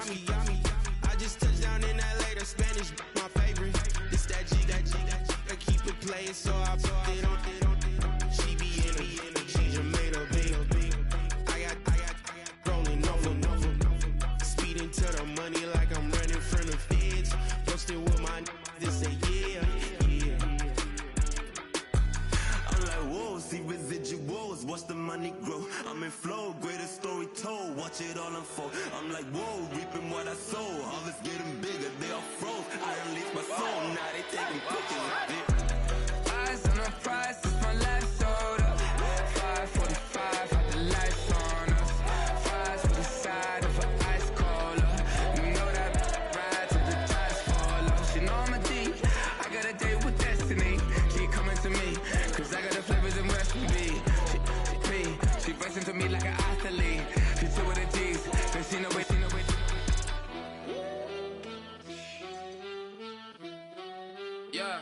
I just touched down in LA, the Spanish, my favorite. This that G, I keep it playing, so I put it on. She be in it, she just made a big. I got rolling over. Speeding to the money like I'm running from the feds. Posted with my this say yeah. I'm like, whoa, see residuals, watch the money grow. I'm in flow, greatest story told, watch it all unfold. I'm like, whoa, reaping what I sow. Harvest getting bigger, they all froze. I unleashed my soul, now they taking pictures. Eyes on the prize, it's my last order. 5:45, had the lights on us. Fries for the side of an ice cola. You know that ride till the tires fall off. She know I'm a D, I got a date with destiny. She coming to me, cause I got the flavors and recipe. She racing to me like an athlete. She two with the G's, then she know it. Yeah.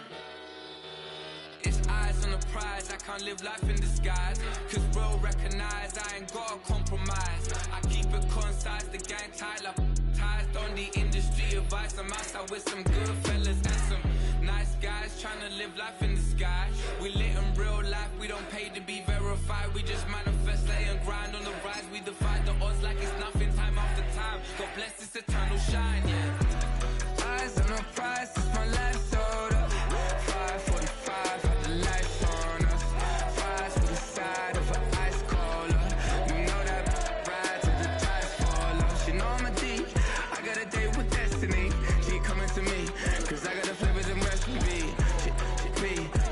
It's eyes on the prize, I can't live life in disguise. Cause real recognize I ain't gotta compromise. I keep it concise, the gang tied up. Ties on the industry advice. I'm outside with some good fellas and some nice guys trying to live life in the sky. We lit in real life, we don't pay to be verified. We just manifest, lay and grind on the rise. We defy the odds like it's nothing, time after time. God bless this eternal shine, yeah. Eyes on the prize, it's my last order. 5:45, had the lights on us. Fries for the side of an ice cola. You know that ride till the tires fall off. She know I'm a D, I got a date with destiny. She coming to me, cause I got the flavors and recipe.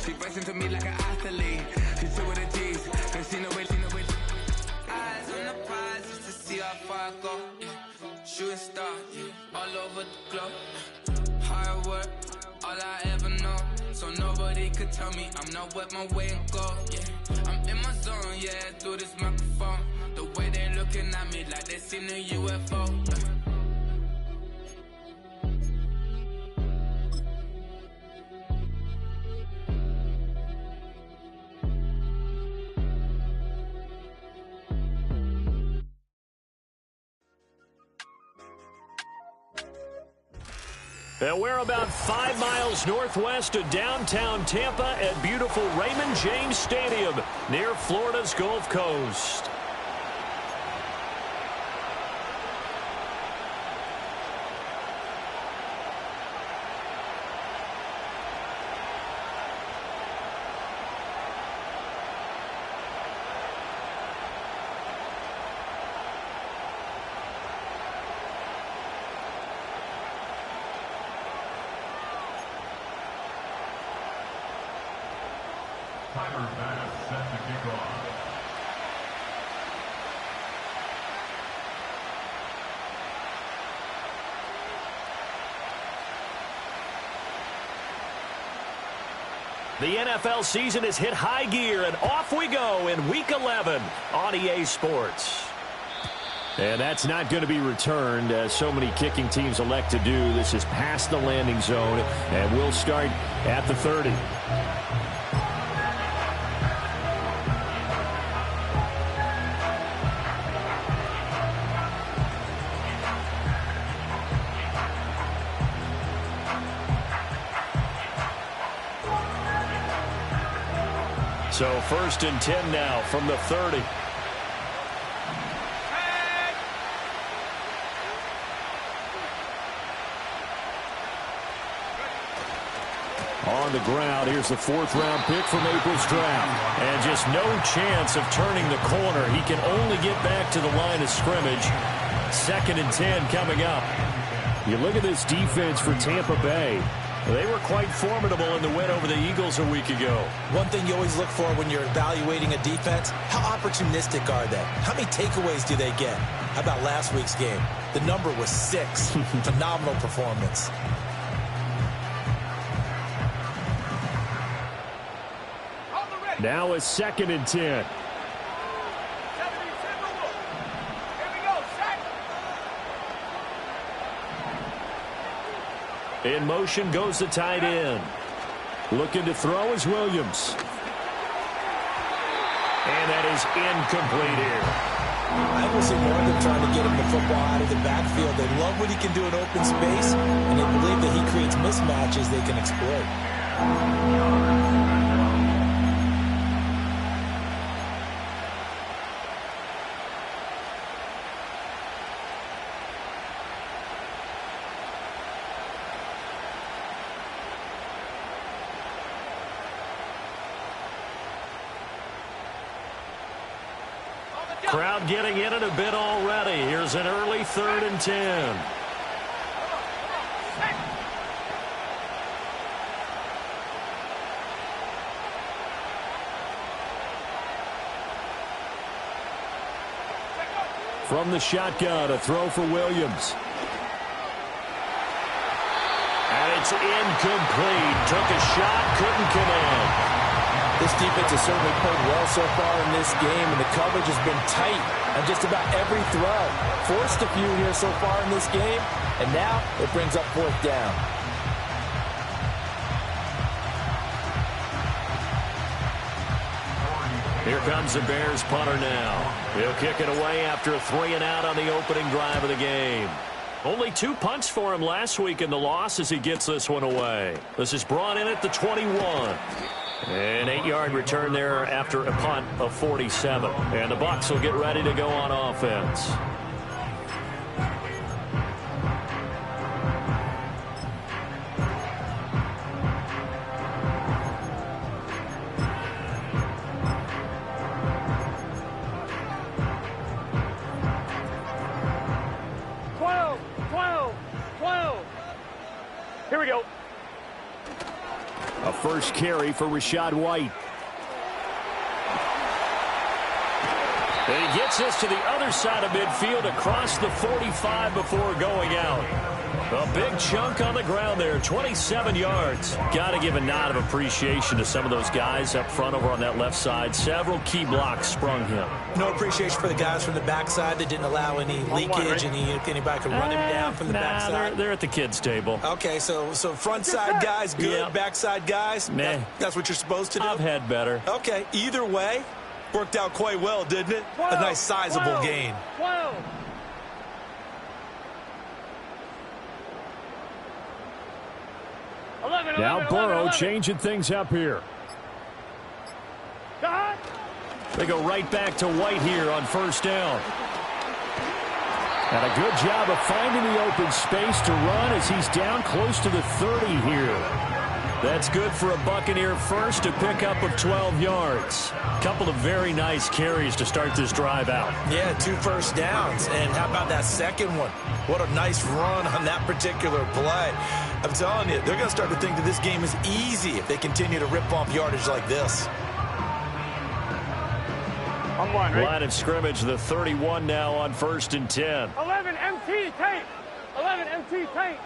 She racing to me like an athlete. She two with the G's, cause she know it. Eyes on the prize just to see how far I go. Yeah. Shooting star, yeah. All over the globe. Hard work, all I ever know. So nobody could tell me I'm not wet my way and go. Yeah, I'm in my zone, yeah, through this microphone. The way they looking at me like they seen a UFO. And we're about 5 miles northwest of downtown Tampa at beautiful Raymond James Stadium near Florida's Gulf Coast. Timer pass set to kick off. The NFL season has hit high gear, and off we go in Week 11 on EA Sports. And that's not going to be returned, as so many kicking teams elect to do. This is past the landing zone, and we'll start at the 30. So 1st and 10 now from the 30. On the ground, here's the 4th-round pick from April's draft. And just no chance of turning the corner. He can only get back to the line of scrimmage. 2nd and 10 coming up. You look at this defense for Tampa Bay. They were quite formidable in the win over the Eagles a week ago. One thing you always look for when you're evaluating a defense, how opportunistic are they? How many takeaways do they get? How about last week's game? The number was 6. Phenomenal performance. Now a 2nd and 10. In motion goes the tight end. Looking to throw is Williams. And that is incomplete here. I think we'll see more of them trying to get him the football out of the backfield. They love what he can do in open space, and they believe that he creates mismatches they can exploit. Crowd getting in it a bit already. Here's an early 3rd and 10. From the shotgun, a throw for Williams. And it's incomplete. Took a shot, couldn't connect. This defense has certainly played well so far in this game, and the coverage has been tight on just about every throw. Forced a few here so far in this game, and now it brings up 4th down. Here comes the Bears punter now. He'll kick it away after a 3-and-out on the opening drive of the game. Only 2 punts for him last week in the loss as he gets this one away. This is brought in at the 21. An 8-yard return there after a punt of 47. And the Bucs will get ready to go on offense. Here we go. A first carry for Rachaad White. And he gets this to the other side of midfield across the 45 before going out. A big chunk on the ground there, 27 yards. Got to give a nod of appreciation to some of those guys up front over on that left side. Several key blocks sprung him. No appreciation for the guys from the backside that didn't allow any leakage, and anybody could run him down from the backside. They're at the kids' table. Okay, so front side guys good, Yeah. backside guys, Meh. that's what you're supposed to do? I've had better. Okay, either way, worked out quite well, didn't it? A nice sizable gain. 12. Now Burrow changing things up here. They go right back to White here on 1st down. And a good job of finding the open space to run as he's down close to the 30 here. That's good for a Buccaneer first, a pickup of 12 yards. Couple of very nice carries to start this drive out. Yeah, 2 first downs. And how about that second one? What a nice run on that particular play. I'm telling you, they're going to start to think that this game is easy if they continue to rip off yardage like this. Line of scrimmage, the 31 now on 1st and 10. 11 MT tape. 11 MT tape.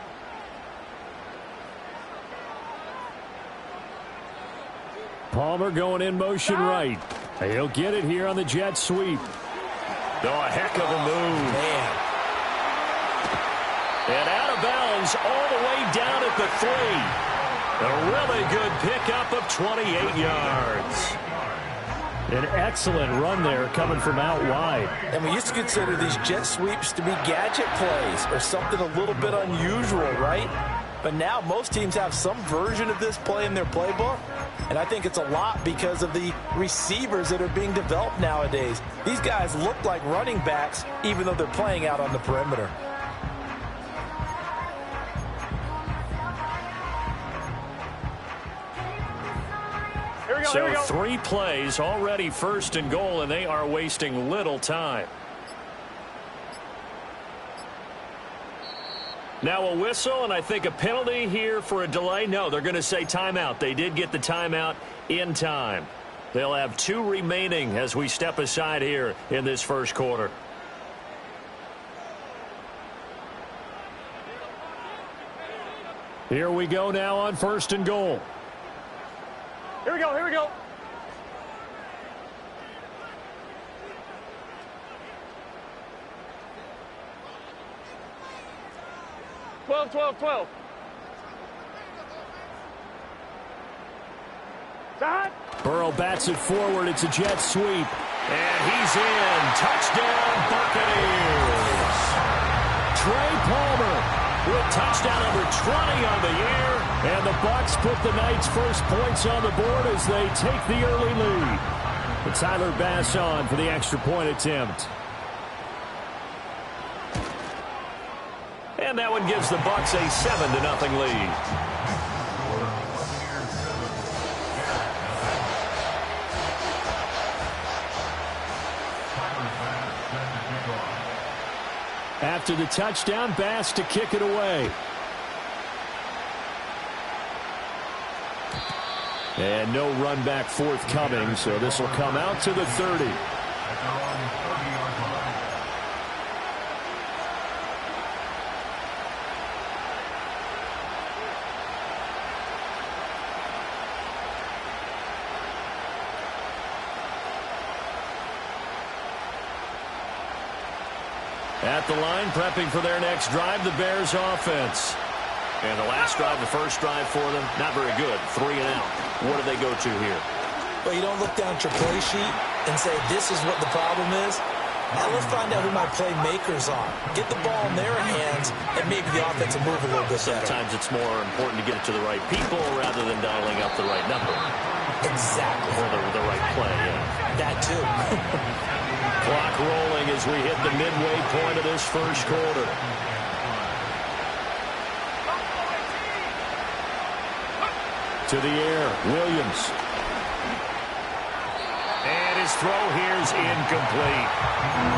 Palmer going in motion right. He'll get it here on the jet sweep. Oh, a heck of a move. Man. And out of bounds all the way down at the 3. A really good pickup of 28 yards. An excellent run there coming from out wide. And we used to consider these jet sweeps to be gadget plays or something a little bit unusual, right? But now most teams have some version of this play in their playbook. And I think it's a lot because of the receivers that are being developed nowadays. These guys look like running backs even though they're playing out on the perimeter. So 3 plays already 1st and goal, and they are wasting little time. Now a whistle, and I think a penalty here for a delay. No, they're going to say timeout. They did get the timeout in time. They'll have 2 remaining as we step aside here in this 1st quarter. Here we go now on 1st and goal. Here we go, here we go. Twelve. Burrow bats it forward. It's a jet sweep. And he's in. Touchdown, Buccaneers. Trey Palmer with touchdown number 20 on the year. And the Bucs put the night's first points on the board as they take the early lead. But Tyler Bass on for the extra point attempt. And that one gives the Bucs a 7-0 lead. After the touchdown, Bass to kick it away. And no run back forthcoming, so this will come out to the 30. At the line, prepping for their next drive, the Bears offense. And the last drive, the first drive for them, not very good. 3 and out. What do they go to here? Well, you don't look down at your play sheet and say, this is what the problem is. Now let's find out who my playmakers are. Get the ball in their hands, and maybe the offense will move a little bit better. Sometimes it's more important to get it to the right people rather than dialing up the right number. Exactly. Or the right play, yeah. That too. Clock rolling as we hit the midway point of this first quarter. To the air, Williams. And his throw here's incomplete.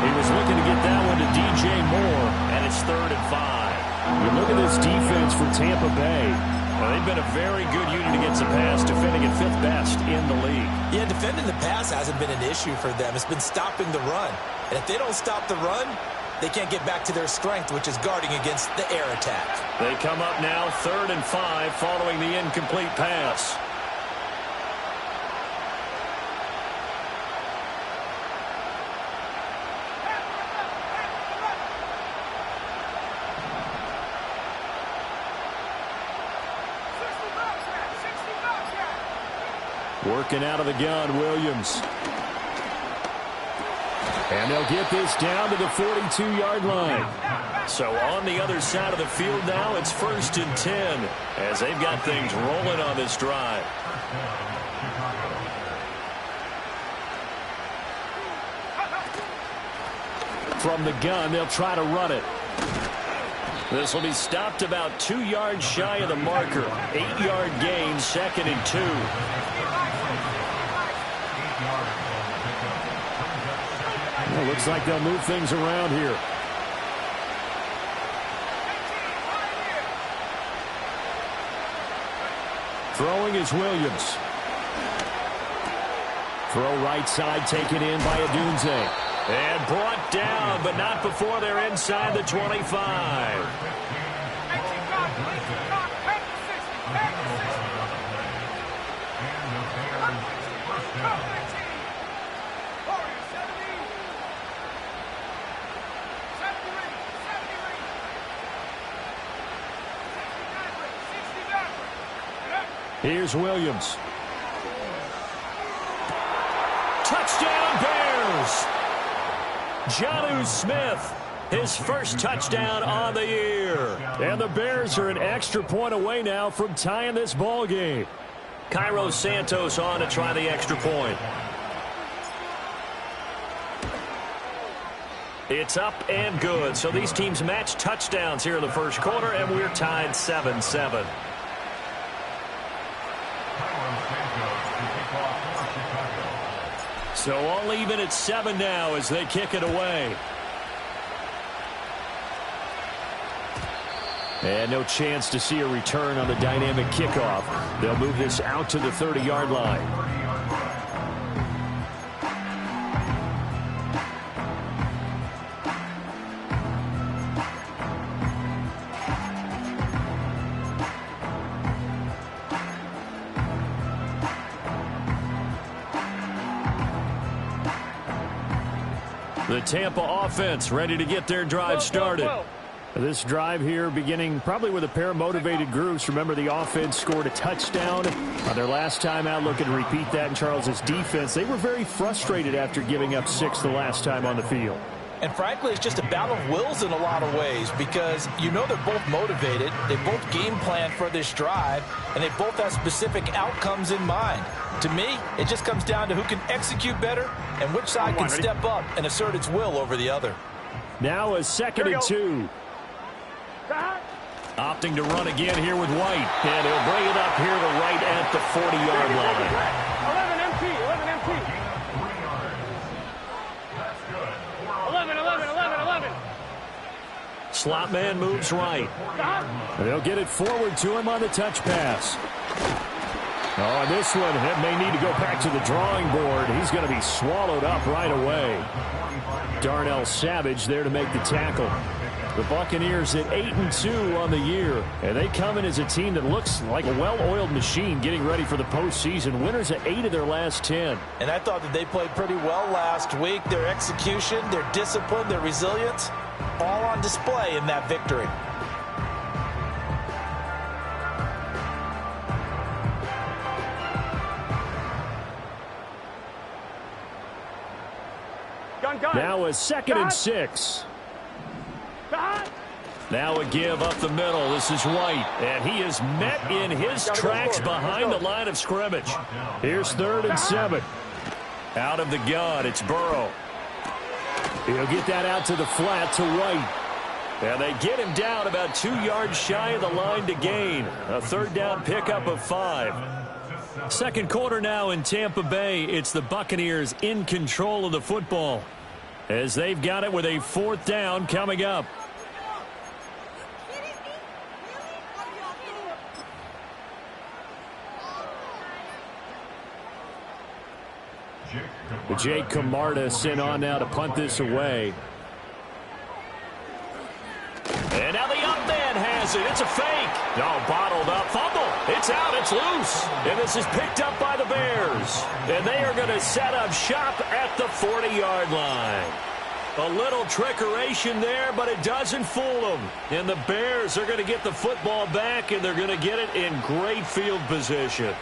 He was looking to get that one to DJ Moore, and it's 3rd and 5. You look at this defense for Tampa Bay. Well, they've been a very good unit against the pass, defending at 5th best in the league. Yeah, defending the pass hasn't been an issue for them. It's been stopping the run. And if they don't stop the run, they can't get back to their strength, which is guarding against the air attack. They come up now 3rd and 5 following the incomplete pass. Working out of the gun, Williams. And they'll get this down to the 42-yard line. So on the other side of the field now, it's 1st and 10 as they've got things rolling on this drive. From the gun, they'll try to run it. This will be stopped about 2 yards shy of the marker. 8-yard gain, 2nd and 2. Well, looks like they'll move things around here. Throwing is Williams. Throw right side, taken in by Adunze. And brought down, but not before they're inside the 25. Here's Williams. Touchdown Bears! Jonnu Smith, his first touchdown on the year. And the Bears are an extra point away now from tying this ball game. Cairo Santos on to try the extra point. It's up and good. So these teams match touchdowns here in the first quarter, and we're tied 7-7. So all even at 7 now as they kick it away. And no chance to see a return on the dynamic kickoff. They'll move this out to the 30-yard line. The Tampa offense ready to get their drive started. This drive here beginning probably with a pair of motivated groups. Remember, the offense scored a touchdown on their last time out. Looking to repeat that in Charles's defense. They were very frustrated after giving up 6 the last time on the field. And frankly, it's just a battle of wills in a lot of ways because you know they're both motivated. They both game plan for this drive, and they both have specific outcomes in mind. To me, it just comes down to who can execute better and which side can step up and assert its will over the other. Now a 2nd and 2. Opting to run again here with White. And he'll bring it up here to right at the 40-yard line. 11 MT, 11 MT. 11. Slot man moves right. And they'll get it forward to him on the touch pass. Oh, and this one may need to go back to the drawing board. He's going to be swallowed up right away. Darnell Savage there to make the tackle. The Buccaneers at 8-2 on the year, and they come in as a team that looks like a well-oiled machine getting ready for the postseason. Winners at 8 of their last 10. And I thought that they played pretty well last week. Their execution, their discipline, their resilience, all on display in that victory. Now a 2nd and 6. Now a give up the middle. This is White, and he is met in his tracks behind the line of scrimmage. Here's 3rd and 7. Out of the gun, it's Burrow. He'll get that out to the flat to White. And they get him down about 2 yards shy of the line to gain. A 3rd down pickup of 5. Second quarter now in Tampa Bay. It's the Buccaneers in control of the football, as they've got it with a 4th down coming up. Jake Camarda sent on now to punt this away. And now the up man has it. It's a fake. No, bottled up. Fumble. It's out. It's loose. And this is picked up by the Bears. And they are going to set up shop at the 40-yard line. A little trickeration there, but it doesn't fool them. And the Bears are going to get the football back, and they're going to get it in great field position.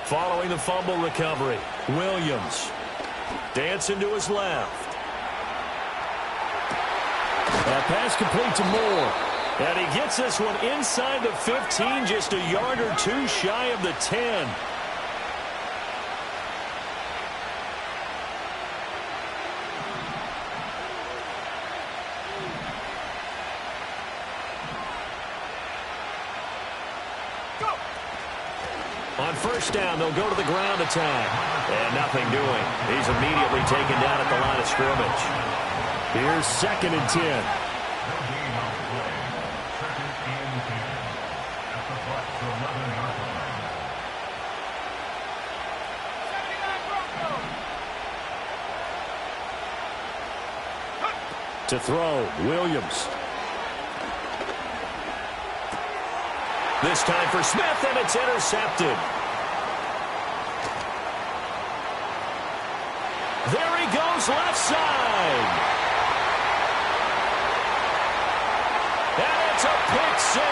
Following the fumble recovery, Williams dancing to his left. That pass complete to Moore. And he gets this one inside the 15, just a yard or 2 shy of the 10. On 1st down, they'll go to the ground attack. And nothing doing. He's immediately taken down at the line of scrimmage. Here's 2nd and 10. To throw, Williams. This time for Smith, and it's intercepted. There he goes, left side. And it's a pick 6.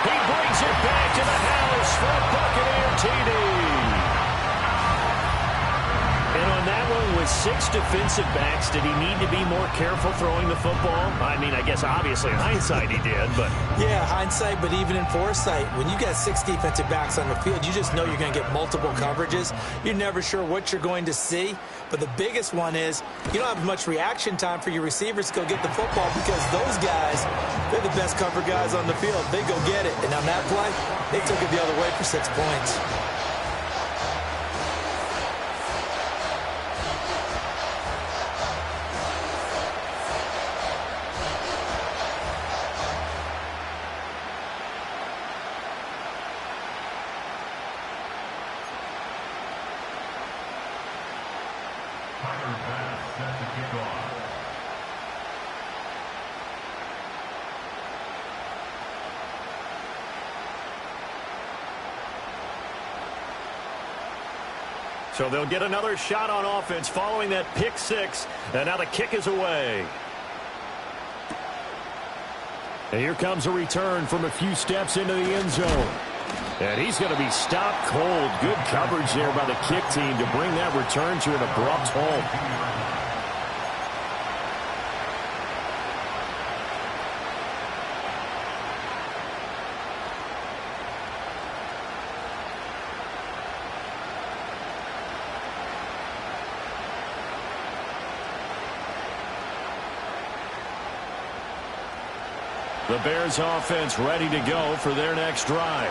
He brings it back to the house for a Buccaneer TD. And on that one, with 6 defensive backs, did he need to be more careful throwing the football? I mean, I guess obviously in hindsight he did, but... Yeah, hindsight, but even in foresight, when you got 6 defensive backs on the field, you just know you're going to get multiple coverages. You're never sure what you're going to see. But the biggest one is you don't have much reaction time for your receivers to go get the football because those guys, they're the best cover guys on the field. They go get it. And on that play, they took it the other way for 6 points. Tiger pass set to kick off. So they'll get another shot on offense following that pick six. And now the kick is away. And here comes a return from a few steps into the end zone. And he's going to be stopped cold. Good coverage there by the kick team to bring that return to an abrupt halt. The Bears offense ready to go for their next drive.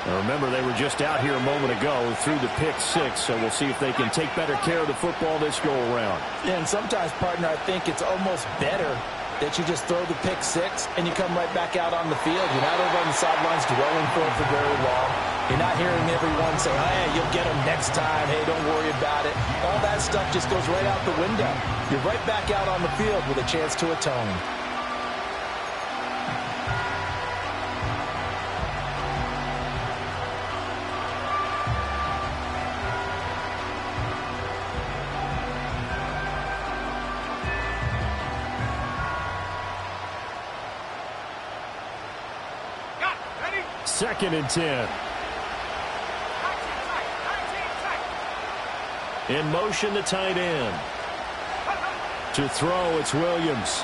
Now remember, they were just out here a moment ago through the pick six, so we'll see if they can take better care of the football this go-around. Yeah, and sometimes, partner, I think it's almost better that you just throw the pick six and you come right back out on the field. You're not over on the sidelines dwelling for it for very long. You're not hearing everyone say, oh, hey, you'll get them next time. Hey, don't worry about it. All that stuff just goes right out the window. You're right back out on the field with a chance to atone. Second and 10. In motion, the tight end. To throw, it's Williams.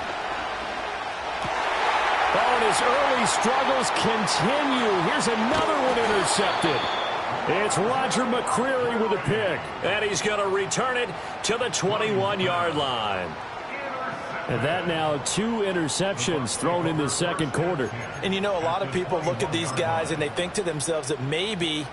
Oh, and his early struggles continue. Here's another one intercepted. It's Roger McCreary with a pick. And he's going to return it to the 21-yard line. And that now 2 interceptions thrown in the second quarter. And, you know, a lot of people look at these guys and they think to themselves that maybe,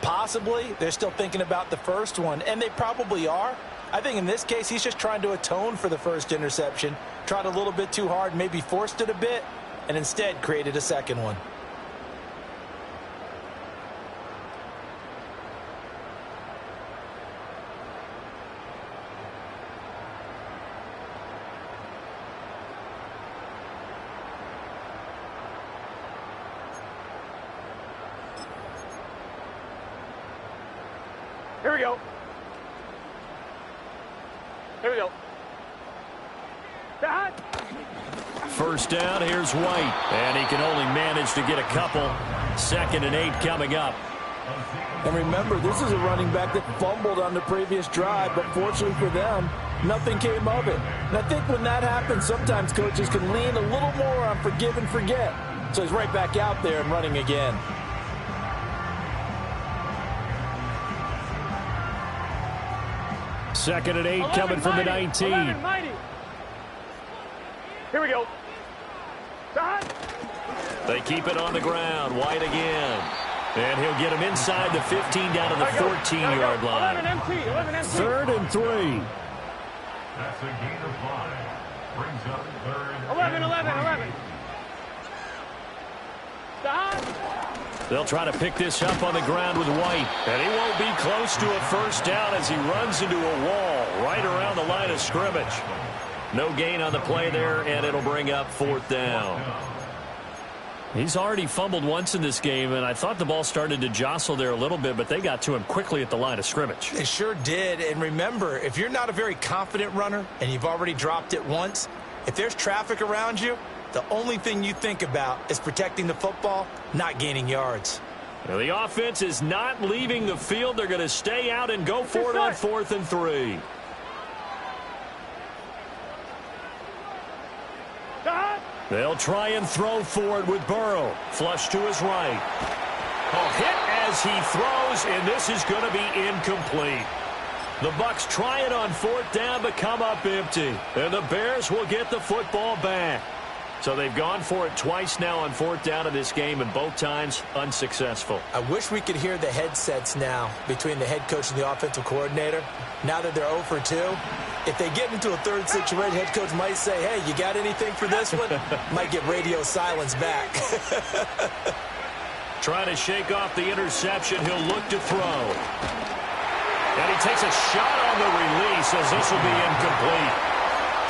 possibly, they're still thinking about the first one. And they probably are. I think in this case, he's just trying to atone for the first interception. Tried a little bit too hard, maybe forced it a bit, and instead created a second one. Here we go. Here we go. That. First down, here's White. And he can only manage to get a couple. 2nd and 8 coming up. And remember, this is a running back that fumbled on the previous drive, but fortunately for them, nothing came of it. And I think when that happens, sometimes coaches can lean a little more on forgive and forget. So he's right back out there and running again. Second and 8 coming from the 19. Here we go. They keep it on the ground. White again. And he'll get him inside the 15 down to the 14-yard line. 3rd and 3. That's a gain of 5. Brings up 3rd. 11. They'll try to pick this up on the ground with White. And he won't be close to a first down as he runs into a wall right around the line of scrimmage. No gain on the play there, and it'll bring up 4th down. He's already fumbled once in this game, and I thought the ball started to jostle there a little bit, but they got to him quickly at the line of scrimmage. They sure did. And remember, if you're not a very confident runner and you've already dropped it once, if there's traffic around you, the only thing you think about is protecting the football, not gaining yards. Now the offense is not leaving the field. They're going to stay out and go for it on 4th and 3. They'll try and throw for it with Burrow. Flush to his right. A hit as he throws, and this is going to be incomplete. The Bucs try it on 4th down, but come up empty. And the Bears will get the football back. So they've gone for it twice now on 4th down in this game, and both times unsuccessful. I wish we could hear the headsets now between the head coach and the offensive coordinator. Now that they're 0 for 2, if they get into a third situation, head coach might say, hey, you got anything for this one? Might get radio silence back. Trying to shake off the interception. He'll look to throw. And he takes a shot on the release as this will be incomplete.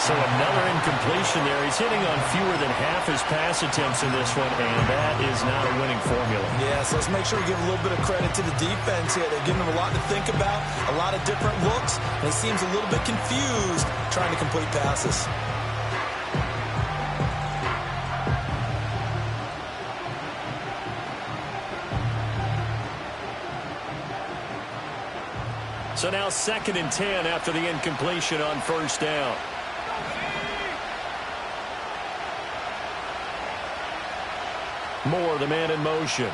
So another incompletion there. He's hitting on fewer than half his pass attempts in this one, and that is not a winning formula. Yeah, so let's make sure we give a little bit of credit to the defense here. They're giving him a lot to think about, a lot of different looks, and he seems a little bit confused trying to complete passes. So now 2nd and 10 after the incompletion on first down. Moore, the man in motion.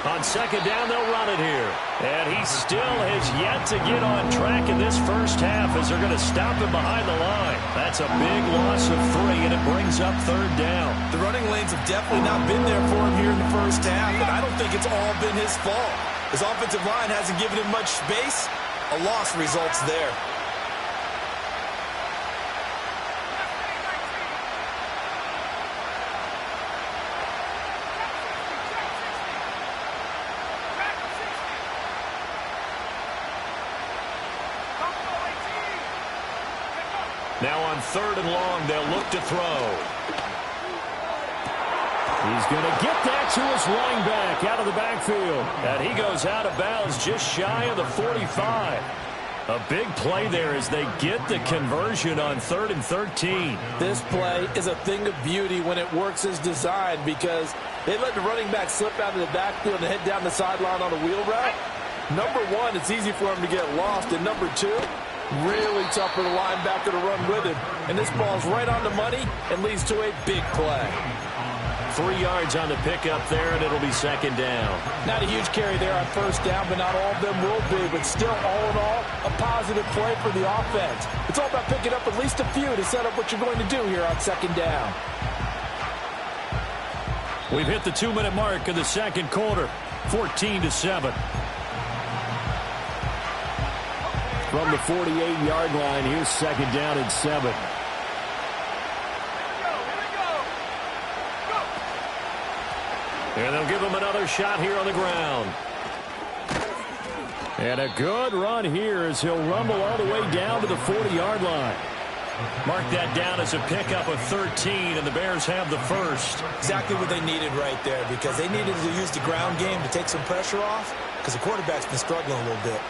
On 2nd down, they'll run it here. And he still has yet to get on track in this first half as they're going to stop him behind the line. That's a big loss of 3, and it brings up 3rd down. The running lanes have definitely not been there for him here in the first half, and I don't think it's all been his fault. His offensive line hasn't given him much space. A loss results there. Now on 3rd and long, they'll look to throw. He's going to get that to his running back out of the backfield. And he goes out of bounds just shy of the 45. A big play there as they get the conversion on 3rd and 13. This play is a thing of beauty when it works as designed because they let the running back slip out of the backfield and head down the sideline on a wheel route. Number one, it's easy for him to get lost. And number two, really tough for the linebacker to run with him. And this ball's right on the money and leads to a big play. 3 yards on the pickup there, and it'll be 2nd down. Not a huge carry there on first down, but not all of them will be. But still, all in all, a positive play for the offense. It's all about picking up at least a few to set up what you're going to do here on 2nd down. We've hit the 2-minute mark in the 2nd quarter, 14-7. From the 48-yard line, here's 2nd down and 7. And they'll give him another shot here on the ground. And a good run here as he'll rumble all the way down to the 40-yard line. Mark that down as a pickup of 13, and the Bears have the first. Exactly what they needed right there because they needed to use the ground game to take some pressure off because the quarterback's been struggling a little bit.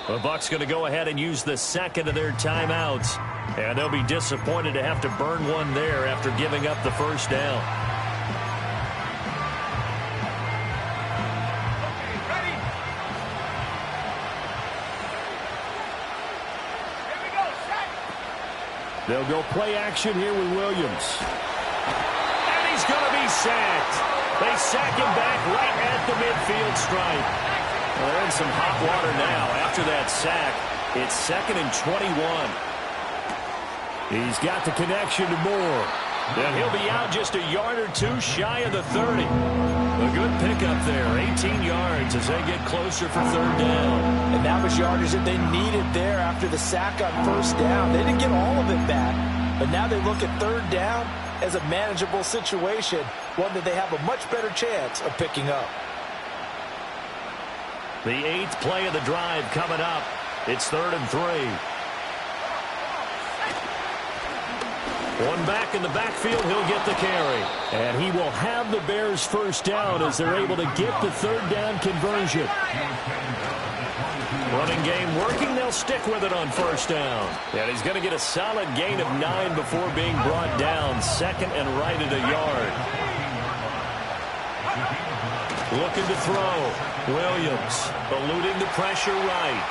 The Bucs going to go ahead and use the 2nd of their timeouts. And they'll be disappointed to have to burn one there after giving up the first down. They'll go play action here with Williams. And he's going to be sacked. They sack him back right at the midfield stripe. Well, they're in some hot water now after that sack. It's 2nd and 21. He's got the connection to Moore. And he'll be out just a yard or two shy of the 30. A good pickup there, 18 yards as they get closer for 3rd down. And that was yardage that they needed there after the sack on first down. They didn't get all of it back, but now they look at 3rd down as a manageable situation, one that they have a much better chance of picking up. The 8th play of the drive coming up. It's 3rd and 3. One back in the backfield, he'll get the carry. And he will have the Bears first down as they're able to get the 3rd down conversion. Running game working, they'll stick with it on first down. And he's going to get a solid gain of 9 before being brought down. 2nd and right at a yard. Looking to throw. Williams eluding the pressure right.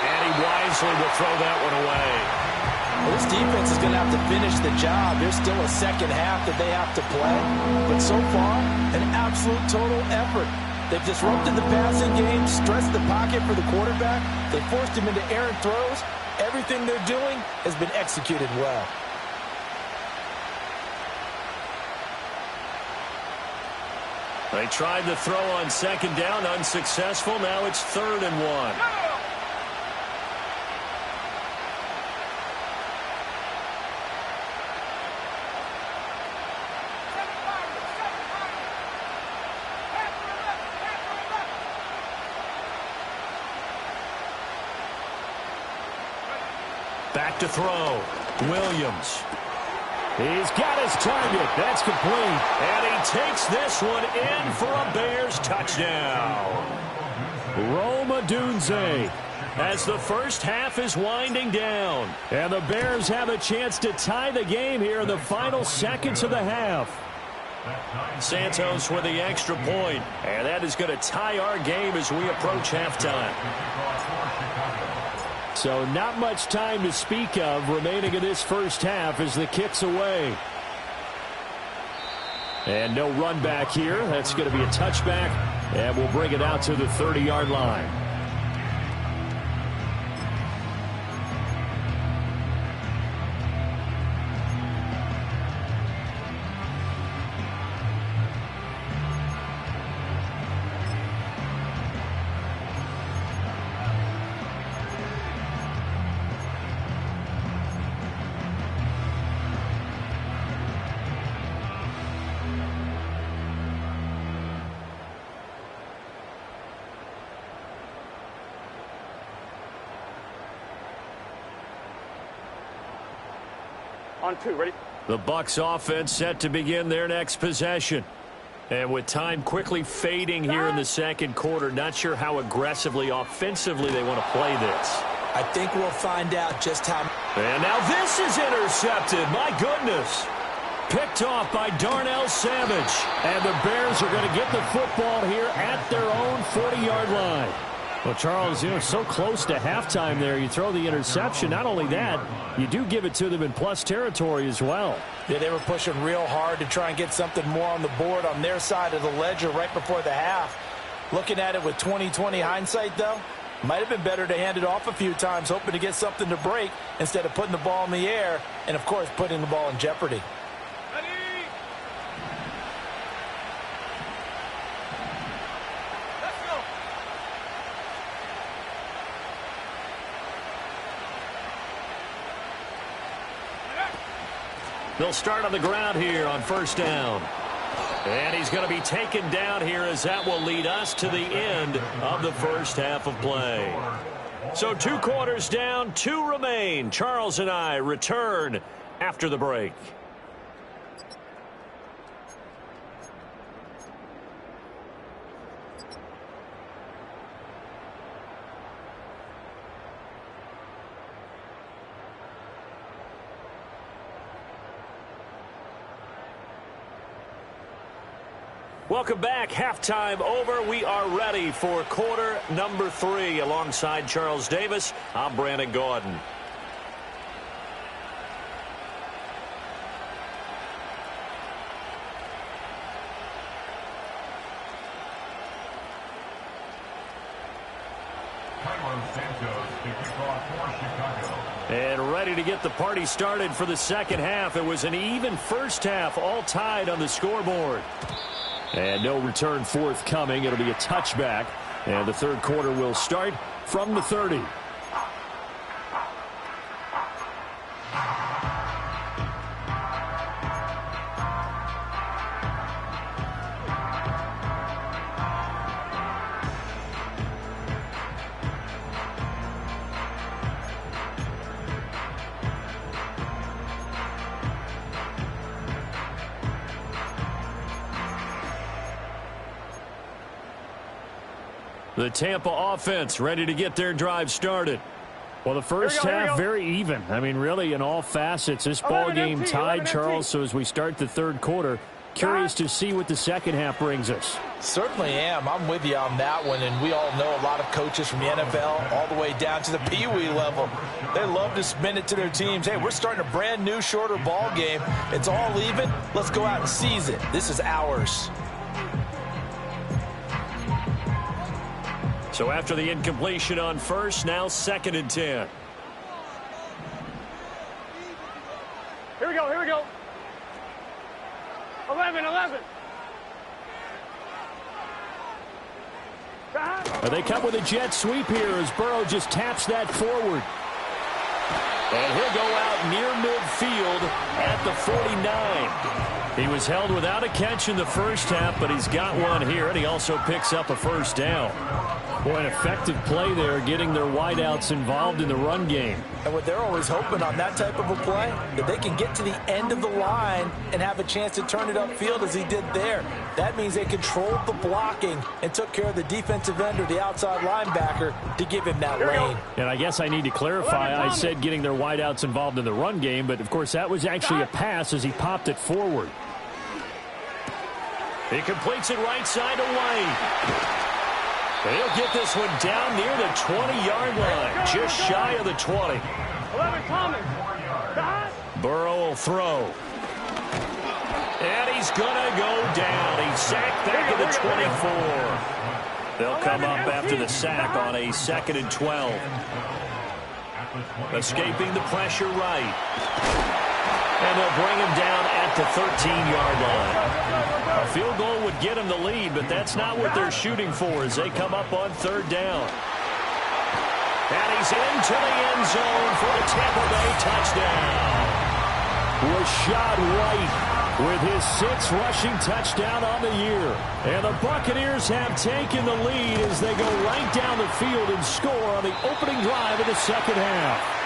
And he wisely will throw that one away. Well, this defense is going to have to finish the job. There's still a 2nd half that they have to play. But so far, an absolute total effort. They've disrupted the passing game, stressed the pocket for the quarterback. They forced him into errant throws. Everything they're doing has been executed well. They tried the throw on second down, unsuccessful. Now it's 3rd and 1. Back to throw. Williams. He's got his target. That's complete. And he takes this one in for a Bears touchdown. Rome Odunze as the first half is winding down. And the Bears have a chance to tie the game here in the final seconds of the half. Santos with the extra point. And that is going to tie our game as we approach halftime. So not much time to speak of remaining in this first half as the kick's away. And no run back here. That's going to be a touchback. And we'll bring it out to the 30-yard line. On 2, ready? The Bucs offense set to begin their next possession. And with time quickly fading here in the second quarter, not sure how aggressively, offensively they want to play this. I think we'll find out just how. And now this is intercepted. My goodness. Picked off by Darnell Savage. And the Bears are going to get the football here at their own 40-yard line. Well, Charles, so close to halftime there. You throw the interception. Not only that, you do give it to them in plus territory as well. Yeah, they were pushing real hard to try and get something more on the board on their side of the ledger right before the half. Looking at it with 20/20 hindsight, though, might have been better to hand it off a few times, hoping to get something to break instead of putting the ball in the air and, of course, putting the ball in jeopardy. They'll start on the ground here on first down. And he's going to be taken down here as that will lead us to the end of the first half of play. So 2 quarters down, 2 remain. Charles and I return after the break. Welcome back. Halftime over. We are ready for quarter number 3. Alongside Charles Davis, I'm Brandon Gordon. And ready to get the party started for the second half. It was an even first half, all tied on the scoreboard. And no return forthcoming. It'll be a touchback. And the third quarter will start from the 30. The Tampa offense ready to get their drive started. Well, the first half very even. I mean, really in all facets. This ball game tied, Charles. So as we start the third quarter, curious to see what the second half brings us. Certainly am. I'm with you on that one. And we all know a lot of coaches from the NFL all the way down to the Pee-wee level. They love to spin it to their teams. Hey, we're starting a brand new, shorter ball game. It's all even. Let's go out and seize it. This is ours. So after the incompletion on first, now 2nd and 10. Here we go, here we go. 11. They come with a jet sweep here as Burrow just taps that forward. And he'll go out near midfield at the 49. He was held without a catch in the first half, but he's got one here, and he also picks up a first down. Boy, an effective play there, getting their wideouts involved in the run game. And what they're always hoping on that type of a play, that they can get to the end of the line and have a chance to turn it upfield as he did there. That means they controlled the blocking and took care of the defensive end or the outside linebacker to give him that lane. And I guess I need to clarify, I said getting their wideouts involved in the run game, but of course that was actually a pass as he popped it forward. He completes it right side to White. He'll get this one down near the 20-yard line, just shy of the 20. 11 Thomas. Burrow will throw. And he's going to go down. He's sacked back at the 24. They'll come up after the sack on a 2nd and 12. Escaping the pressure right. And they'll bring him down at the 13-yard line. A field goal would get him the lead, but that's not what they're shooting for as they come up on 3rd down. And he's into the end zone for a Tampa Bay touchdown. Rashad White with his 6th rushing touchdown on the year. And the Buccaneers have taken the lead as they go right down the field and score on the opening drive of the second half.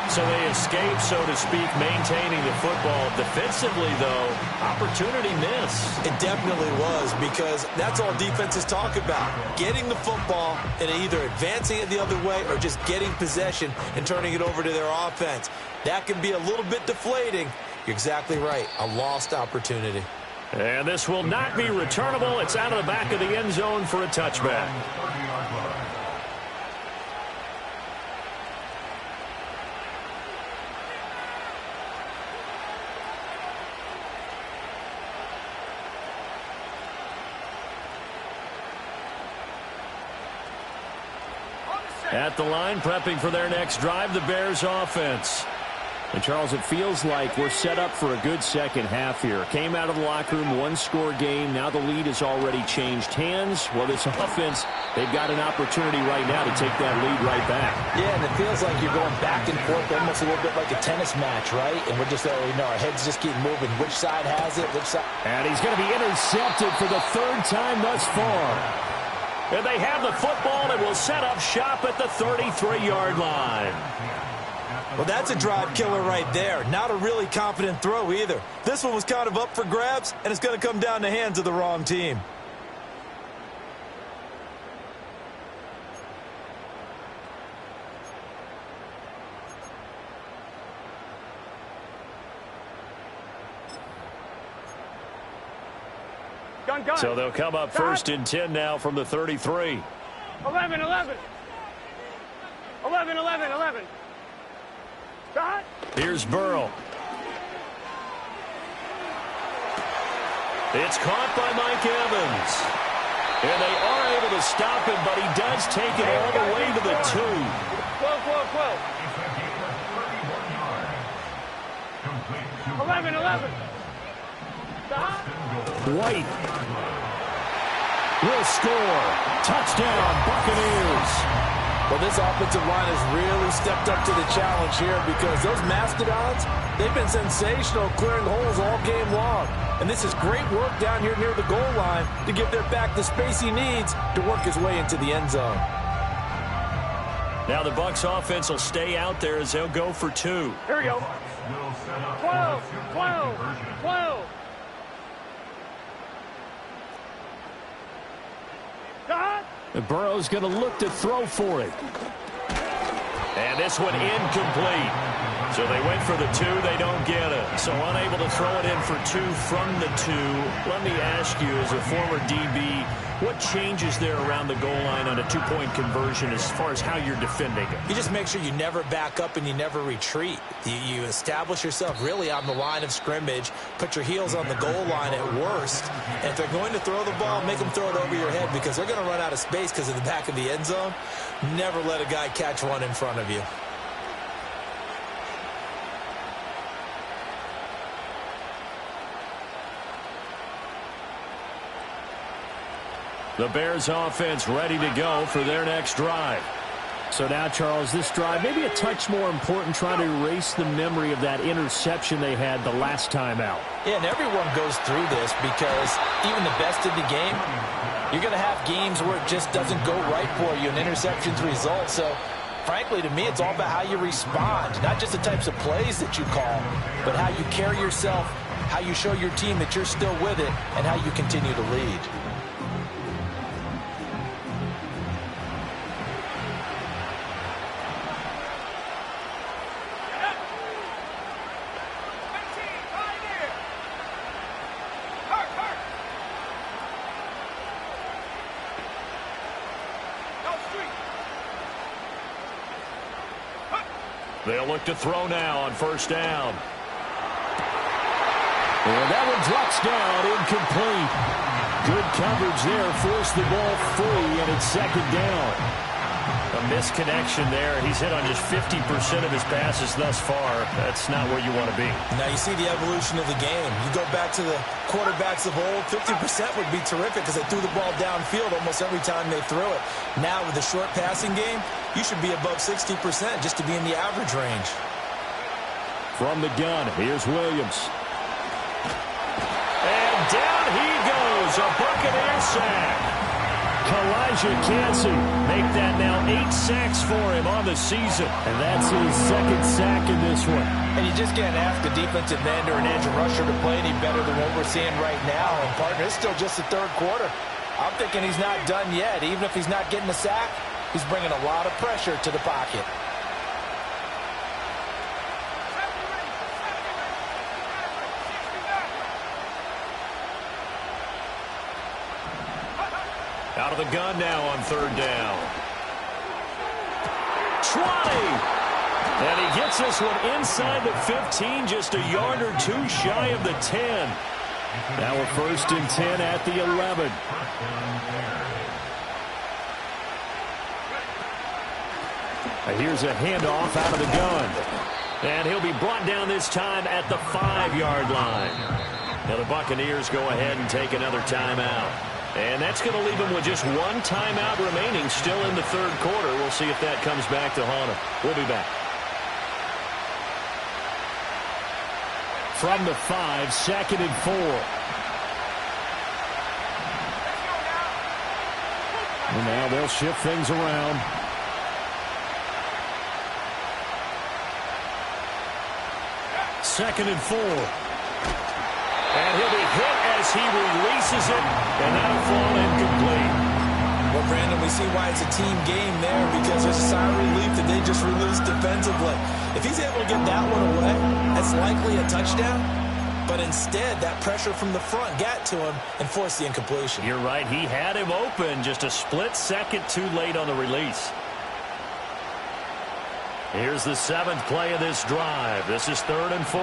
So they escape, so to speak, maintaining the football. Defensively, though, opportunity miss. It definitely was, because that's all defenses talk about. Getting the football and either advancing it the other way or just getting possession and turning it over to their offense. That can be a little bit deflating. You're exactly right. A lost opportunity. And this will not be returnable. It's out of the back of the end zone for a touchback. At the line, prepping for their next drive, the Bears offense. And, Charles, it feels like we're set up for a good second half here. Came out of the locker room, one-score game. Now the lead has already changed hands. Well, this offense, they've got an opportunity right now to take that lead right back. Yeah, and it feels like you're going back and forth, almost a little bit like a tennis match, right? And we're just, our heads just keep moving. Which side has it? Which side? And he's going to be intercepted for the 3rd time thus far. And they have the football and will set up shop at the 33-yard line. Well, that's a drive killer right there. Not a really confident throw either. This one was kind of up for grabs, and it's going to come down the hands of the wrong team. Gun. So they'll come up 1st and 10 now from the 33. 11. 11. Shot. Here's Burrow. It's caught by Mike Evans. And they are able to stop him, but he does take it all the way to the 2. 12. 11. Shot. White will score. Touchdown, Buccaneers. Well, this offensive line has really stepped up to the challenge here because those Mastodons, they've been sensational clearing holes all game long. And this is great work down here near the goal line to give their back the space he needs to work his way into the end zone. Now the Bucs offense will stay out there as they'll go for 2. Here we go. 12. And Burrow's going to look to throw for it. And this one incomplete. So they went for the 2. They don't get it. So unable to throw it in for 2 from the 2. Let me ask you, as a former DB, what changes there around the goal line on a 2-point conversion as far as how you're defending it? You just make sure you never back up and you never retreat. You establish yourself really on the line of scrimmage, put your heels on the goal line at worst, and if they're going to throw the ball, make them throw it over your head because they're going to run out of space because of the back of the end zone. Never let a guy catch one in front of you. The Bears offense ready to go for their next drive. So now, Charles, this drive maybe a touch more important, trying to erase the memory of that interception they had the last time out. Yeah, and everyone goes through this because even the best in the game, you're going to have games where it just doesn't go right for you, and interceptions result. So, frankly, to me, it's all about how you respond, not just the types of plays that you call, but how you carry yourself, how you show your team that you're still with it, and how you continue to lead. They'll look to throw now on first down. And that one drops down, incomplete. Good coverage there, forced the ball free, and it's second down. A misconnection there. He's hit on just 50% of his passes thus far. That's not where you want to be. Now you see the evolution of the game. You go back to the quarterbacks of old, 50% would be terrific because they threw the ball downfield almost every time they threw it. Now with the short passing game, you should be above 60% just to be in the average range. From the gun, here's Williams. And down he goes, a Buccaneer sack. Kalijah Cansey make that now 8 sacks for him on the season. And that's his second sack in this one. And you just can't ask a defensive end or an edge rusher to play any better than what we're seeing right now. And, partner, it's still just the third quarter. I'm thinking he's not done yet. Even if he's not getting a sack, he's bringing a lot of pressure to the pocket. Out of the gun now on third down. 20! And he gets this one inside the 15, just a yard or two shy of the 10. Now we're first and 10 at the 11. Here's a handoff out of the gun. And he'll be brought down this time at the 5-yard line. Now the Buccaneers go ahead and take another timeout. And that's going to leave him with just one timeout remaining still in the third quarter. We'll see if that comes back to haunt him. We'll be back. From the 5, second and 4. And now they'll shift things around. Second and 4. And he'll be hit as he releases it, and that'll fall incomplete. Well, Brandon, we see why it's a team game there, because there's a sigh of relief that they just released defensively. If he's able to get that one away, that's likely a touchdown. But instead, that pressure from the front got to him and forced the incompletion. You're right. He had him open, just a split second too late on the release. Here's the 7th play of this drive. This is 3rd and 4.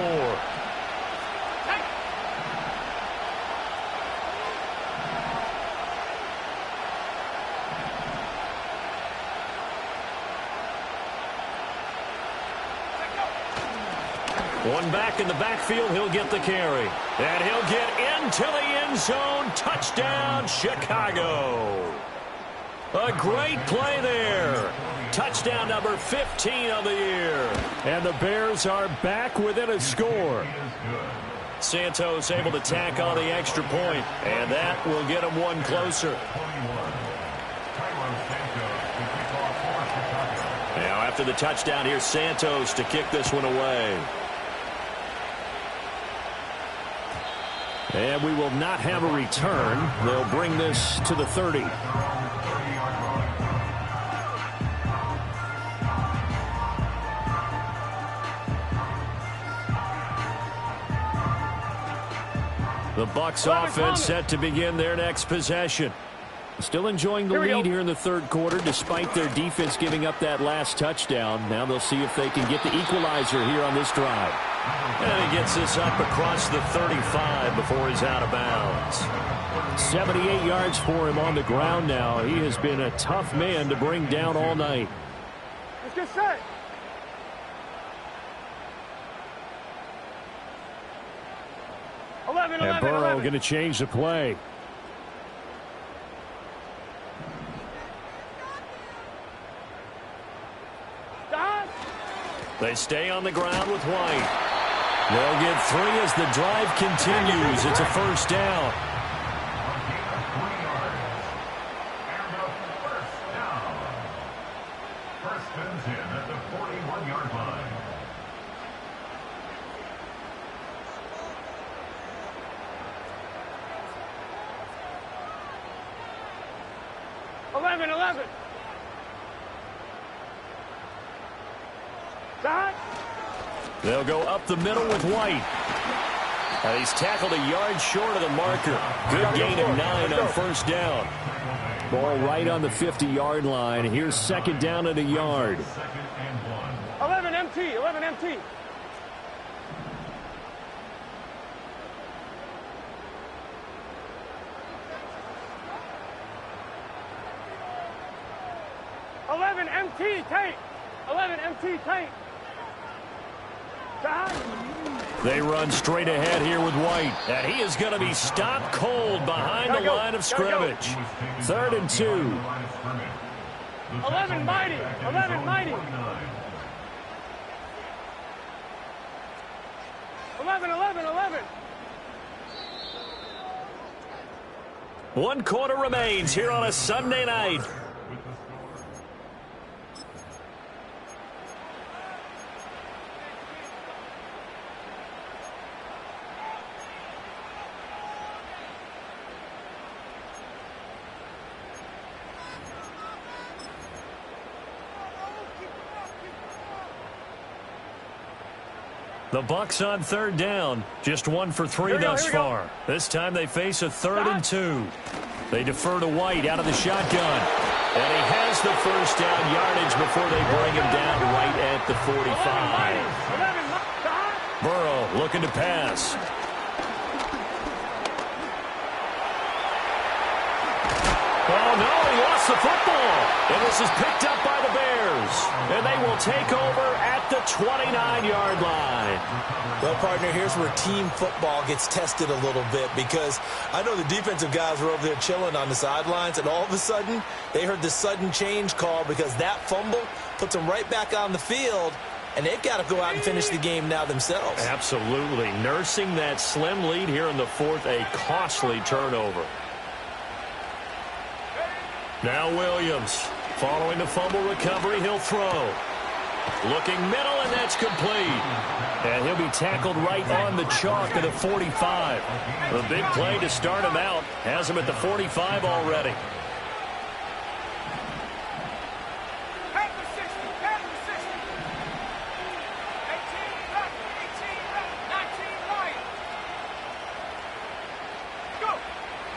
One back in the backfield, he'll get the carry. And he'll get into the end zone. Touchdown, Chicago. A great play there. Touchdown number 15 of the year. And the Bears are back within a score. Santos able to tack on the extra point, and that will get him one closer. Now after the touchdown, here's Santos to kick this one away. And we will not have a return. They'll bring this to the 30. The Bucs offense set to begin their next possession. Still enjoying the lead here in the third quarter, despite their defense giving up that last touchdown. Now they'll see if they can get the equalizer here on this drive. And he gets this up across the 35 before he's out of bounds. 78 yards for him on the ground now. He has been a tough man to bring down all night. Let's get set. And Burrow going to change the play. They stay on the ground with White. They'll get 3 as the drive continues. It's a first down. First and 10 at the 41-yard line. They'll go up the middle with White. He's tackled a yard short of the marker. Good gain of 9 on first down. Ball right on the 50-yard line. Here's second down and a yard. 11 MT, 11 MT. Tank. 11 MT tank. They run straight ahead here with White. And he is going to be stopped cold behind the line of scrimmage. 3rd and 2. 11 mighty. 11 mighty. 11. 1 quarter remains here on a Sunday night. The Bucs on 3rd down. Just 1 for 3 thus far. This time they face a 3rd and 2. They defer to White out of the shotgun. And he has the first down yardage before they bring him down right at the 45. Burrow looking to pass. Oh, no, he lost the football. And this is picked up by the Bears. And they will take over at the 29-yard line. Well, partner, here's where team football gets tested a little bit, because I know the defensive guys were over there chilling on the sidelines, and all of a sudden they heard the sudden change call because that fumble puts them right back on the field, and they've got to go out and finish the game now themselves. Absolutely. Nursing that slim lead here in the 4th, a costly turnover. Now Williams, following the fumble recovery, he'll throw. Looking middle, and that's complete. And he'll be tackled right on the chalk of the 45. A big play to start him out. Has him at the 45 already.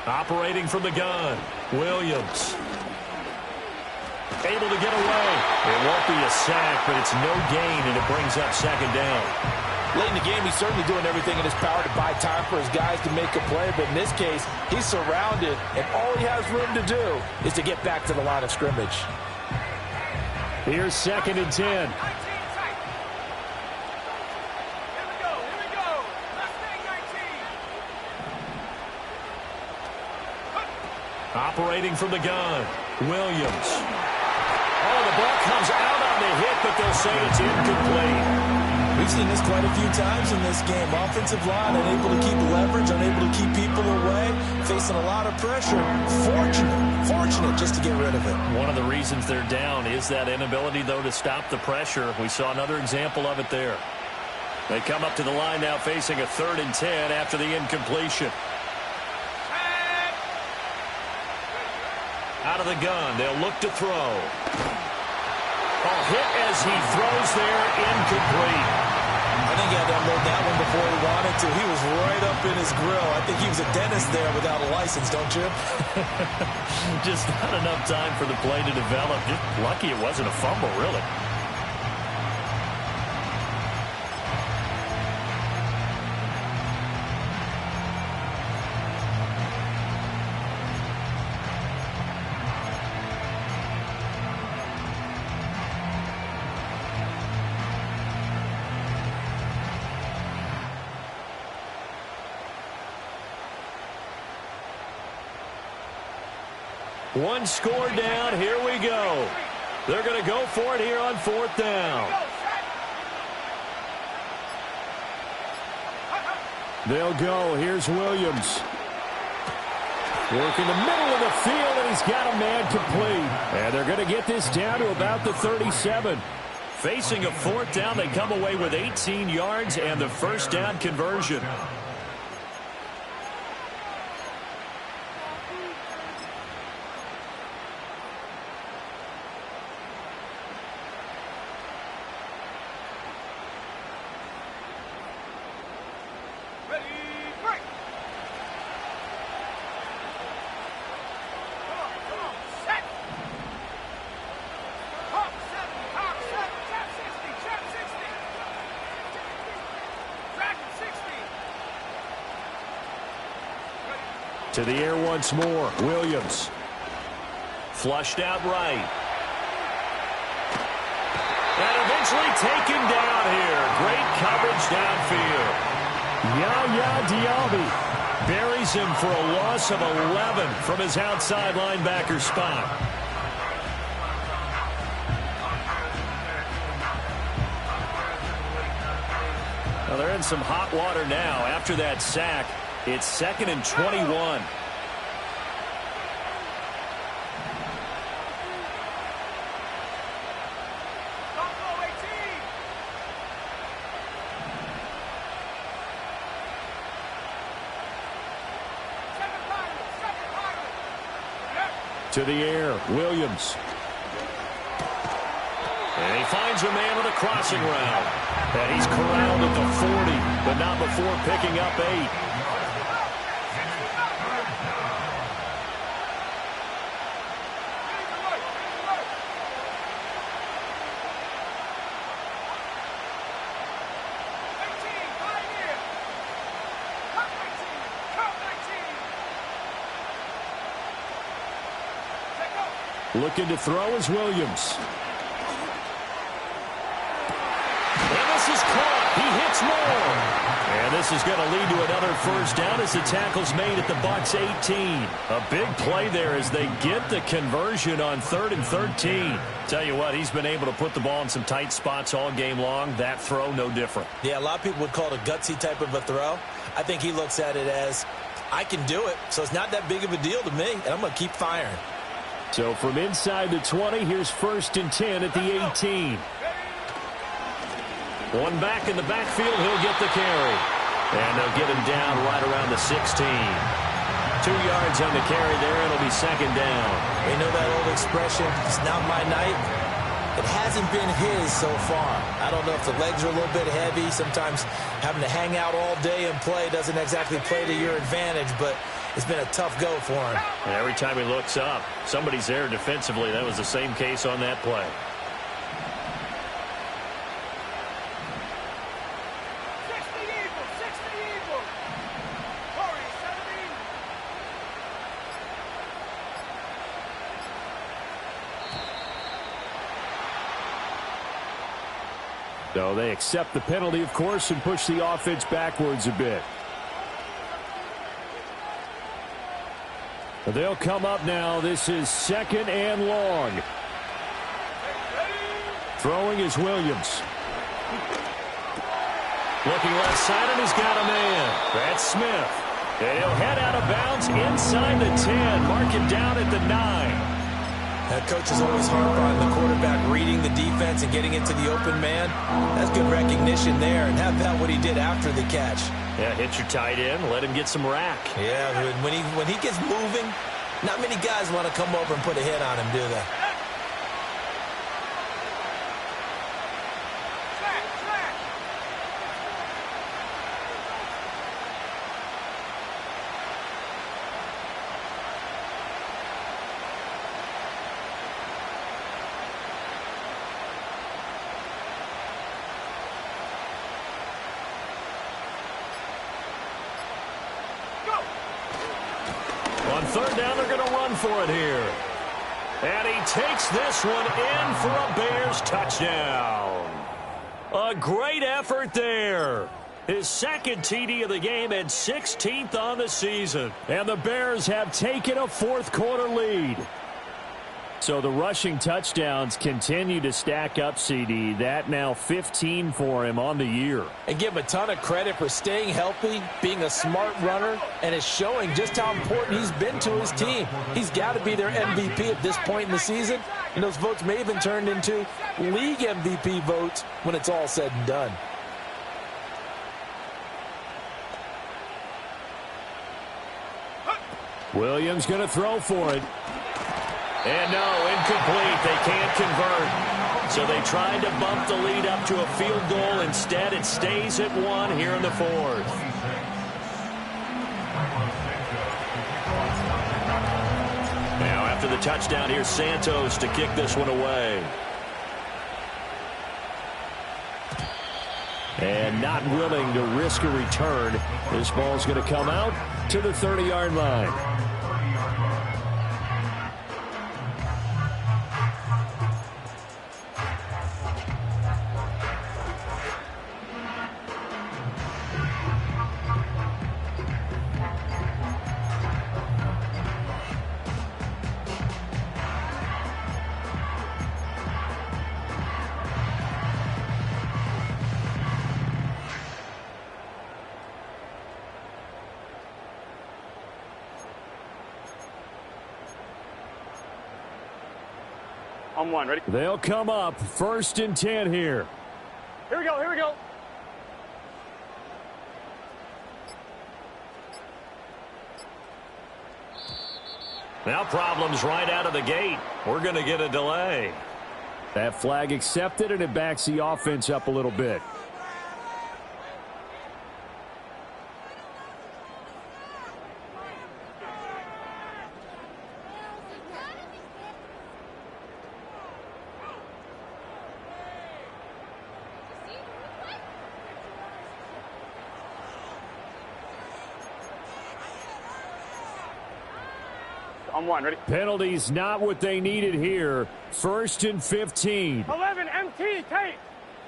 Operating from the gun, Williams. Able to get away. It won't be a sack, but it's no gain, and it brings up second down. Late in the game, he's certainly doing everything in his power to buy time for his guys to make a play, but in this case, he's surrounded, and all he has room to do is to get back to the line of scrimmage. Here's 2nd and 10. Operating from the gun, Williams. Oh, the ball comes out on the hit, but they'll say it's incomplete. We've seen this quite a few times in this game. Offensive line unable to keep leverage, unable to keep people away, facing a lot of pressure. Fortunate just to get rid of it. One of the reasons they're down is that inability, though, to stop the pressure. We saw another example of it there. They come up to the line now facing a 3rd and 10 after the incompletion. Out of the gun, they'll look to throw. Hit as he throws there, incomplete. I think he had to unload that one before he wanted to. He was right up in his grill. I think he was a dentist there without a license, don't you? Just not enough time for the play to develop. Just lucky it wasn't a fumble, really. One score down. Here we go. They're going to go for it here on 4th down. They'll go. Here's Williams. Working the middle of the field, and he's got a man complete. And they're going to get this down to about the 37. Facing a fourth down, they come away with 18 yards and the first down conversion. To the air once more. Williams. Flushed out right. And eventually taken down here. Great coverage downfield. Yaya Diaby buries him for a loss of 11 from his outside linebacker spot. Well, they're in some hot water now. After that sack, it's 2nd and 21. to the air. Williams. And he finds a man with a crossing route. And he's corralled at the 40, but not before picking up 8. Looking to throw is Williams. And this is caught. He hits more. And this is going to lead to another first down as the tackle's made at the Bucs 18. A big play there as they get the conversion on 3rd and 13. Tell you what, he's been able to put the ball in some tight spots all game long. That throw, no different. Yeah, a lot of people would call it a gutsy type of a throw. I think he looks at it as, I can do it, so it's not that big of a deal to me, and I'm going to keep firing. So from inside the 20, here's 1st and 10 at the 18. One back in the backfield, he'll get the carry. And they'll get him down right around the 16. 2 yards on the carry there, it'll be 2nd down. You know that old expression, it's not my night? It hasn't been his so far. I don't know if the legs are a little bit heavy. Sometimes having to hang out all day and play doesn't exactly play to your advantage, but it's been a tough go for him. And every time he looks up, somebody's there defensively. That was the same case on that play. So they accept the penalty, of course, and push the offense backwards a bit. They'll come up now. This is 2nd and long. Throwing is Williams. Looking left side, and he's got a man. That's Smith. And he'll head out of bounds inside the 10. Mark him down at the 9. That coach is always harp on the quarterback reading the defense and getting into the open man. That's good recognition there, and how about what he did after the catch? Yeah, hit your tight end, let him get some rack. Yeah, when he gets moving, not many guys want to come over and put a hit on him, do they? On 3rd down, they're going to run for it here. And he takes this one in for a Bears touchdown. A great effort there. His 2nd TD of the game and 16th on the season. And the Bears have taken a 4th quarter lead. So the rushing touchdowns continue to stack up, CD. That now 15 for him on the year. And give him a ton of credit for staying healthy, being a smart runner, and it's showing just how important he's been to his team. He's got to be their MVP at this point in the season, and those votes may have been turned into league MVP votes when it's all said and done. Williams going to throw for it. And no, incomplete. They can't convert. So they tried to bump the lead up to a field goal. Instead, it stays at 1 here in the fourth. Now, after the touchdown, here's Santos to kick this one away. And not willing to risk a return. This ball's going to come out to the 30-yard line. On 1, ready? They'll come up 1st and 10 here. Here we go, here we go. Now problems right out of the gate. We're going to get a delay. That flag accepted, and it backs the offense up a little bit. On 1, ready? Penalties not what they needed here. 1st and 15. 11 MT, Tate.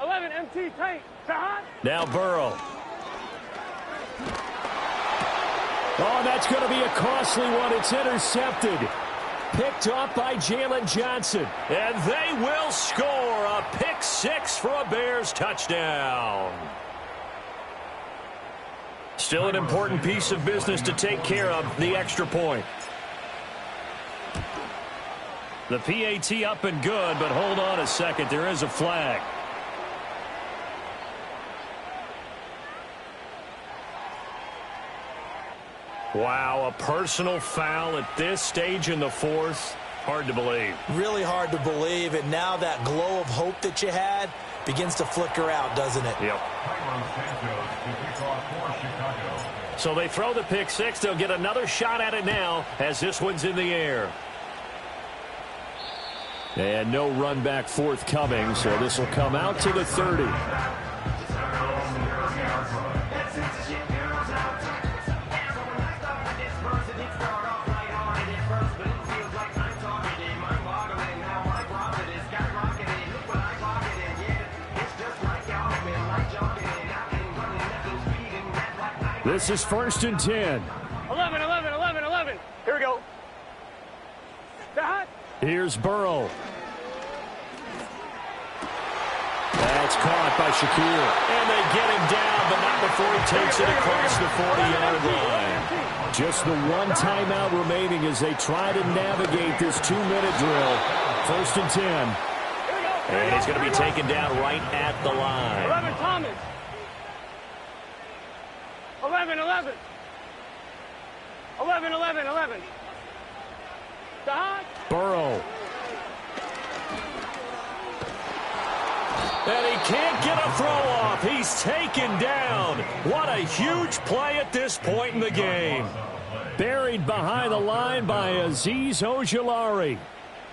11 MT, Tate. Now Burrow. Oh, that's going to be a costly one. It's intercepted. Picked up by Jalen Johnson. And they will score a pick 6 for a Bears touchdown. Still an important piece of business to take care of, the extra point. The PAT up and good, but hold on a second. There is a flag. Wow, a personal foul at this stage in the fourth. Hard to believe. Really hard to believe, and now that glow of hope that you had begins to flicker out, doesn't it? Yep. So they throw the pick 6. They'll get another shot at it now as this one's in the air. And no run back forthcoming, so this will come out to the 30. This is 1st and 10. 11, 11, 11, 11. Here we go. Here's Burrow. That's caught by Shakir. And they get him down, but not before he takes it across the 40-yard line. Just the one timeout remaining as they try to navigate this 2-minute drill. 1st and 10. And he's going to be taken down right at the line. 11, Thomas. 11, 11. 11, 11, 11. Burrow. And he can't get a throw off. He's taken down. What a huge play at this point in the game. Buried behind the line by Azeez Ojulari.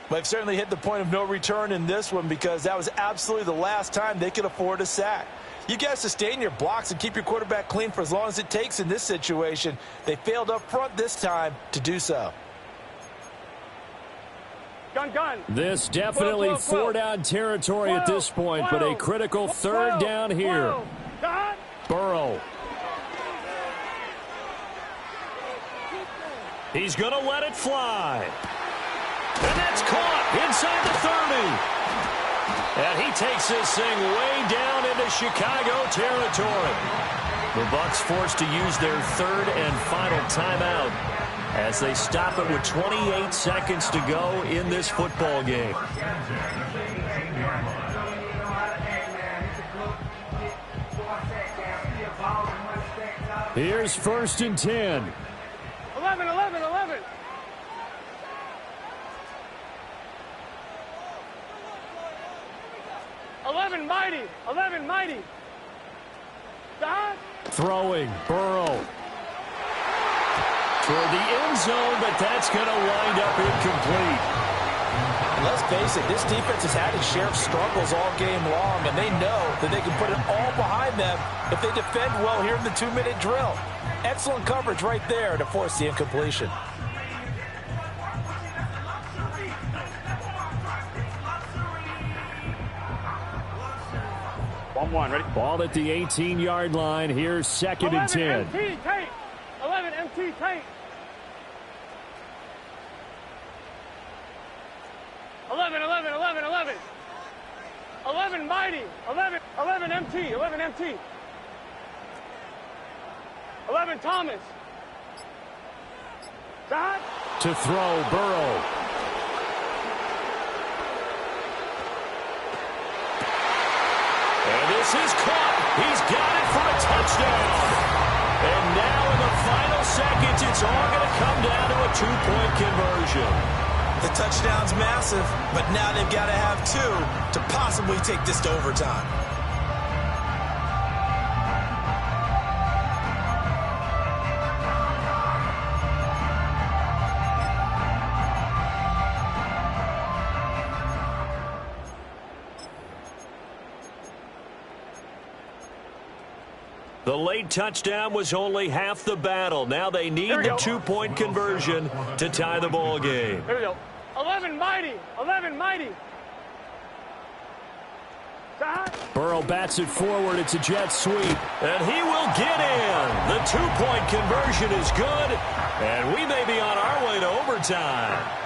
They've certainly hit the point of no return in this one because that was absolutely the last time they could afford a sack. You got to sustain your blocks and keep your quarterback clean for as long as it takes in this situation. They failed up front this time to do so. Gun. This definitely 4-down territory at this point, but a critical 3rd down here. Burrow. He's going to let it fly. And that's caught inside the 30. And he takes this thing way down into Chicago territory. The Bucs forced to use their third and final timeout as they stop it with 28 seconds to go in this football game. Here's 1st and 10. 11, 11, 11. Mighty, 11 mighty. Stop. Throwing, Burrow. Toward the end zone, but that's going to wind up incomplete. Let's face it, this defense has had its share of struggles all game long, and they know that they can put it all behind them if they defend well here in the 2-minute drill. Excellent coverage right there to force the incompletion. 1-1, ready? Ball at the 18-yard line. Here's 2nd and 10. 11 MT, tight. 11 MT, tight. 11, 11, 11, 11. 11 mighty. 11 MT, 11 MT. 11 Thomas. Stop. To throw, Burrow. And this is caught. He's got it for a touchdown. And now in the final seconds, it's all going to come down to a 2-point conversion. The touchdown's massive, but now they've got to have 2 to possibly take this to overtime. The late touchdown was only half the battle. Now they need the 2-point conversion to tie the ball game. Here we go. 11 mighty. 11 mighty. Stop. Burrow bats it forward. It's a jet sweep. And he will get in. The 2-point conversion is good. And we may be on our way to overtime.